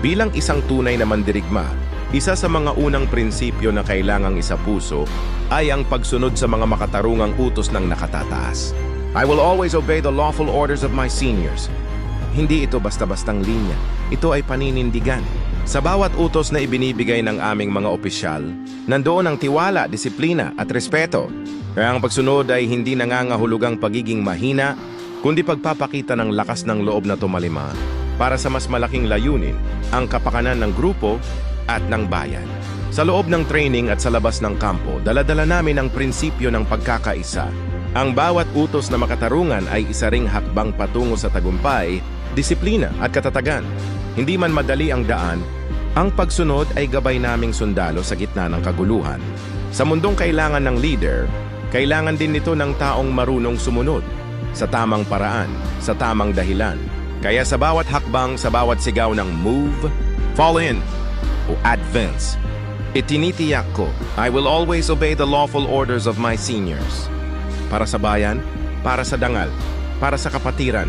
Bilang isang tunay na mandirigma, isa sa mga unang prinsipyo na kailangang isapuso ay ang pagsunod sa mga makatarungang utos ng nakatataas. I will always obey the lawful orders of my seniors. Hindi ito basta-bastang linya. Ito ay paninindigan. Sa bawat utos na ibinibigay ng aming mga opisyal, nandoon ang tiwala, disiplina at respeto. Kaya ang pagsunod ay hindi nangangahulugang pagiging mahina, kundi pagpapakita ng lakas ng loob na tumalima para sa mas malaking layunin, ang kapakanan ng grupo at ng bayan. Sa loob ng training at sa labas ng kampo, dala-dala namin ang prinsipyo ng pagkakaisa. Ang bawat utos na makatarungan ay isa ring hakbang patungo sa tagumpay, disiplina at katatagan. Hindi man madali ang daan, ang pagsunod ay gabay naming sundalo sa gitna ng kaguluhan. Sa mundong kailangan ng leader, kailangan din nito ng taong marunong sumunod sa tamang paraan, sa tamang dahilan. Kaya sa bawat hakbang, sa bawat sigaw ng move, fall in, o advance, itinitiyak ko, I will always obey the lawful orders of my seniors. Para sa bayan, para sa dangal, para sa kapatiran,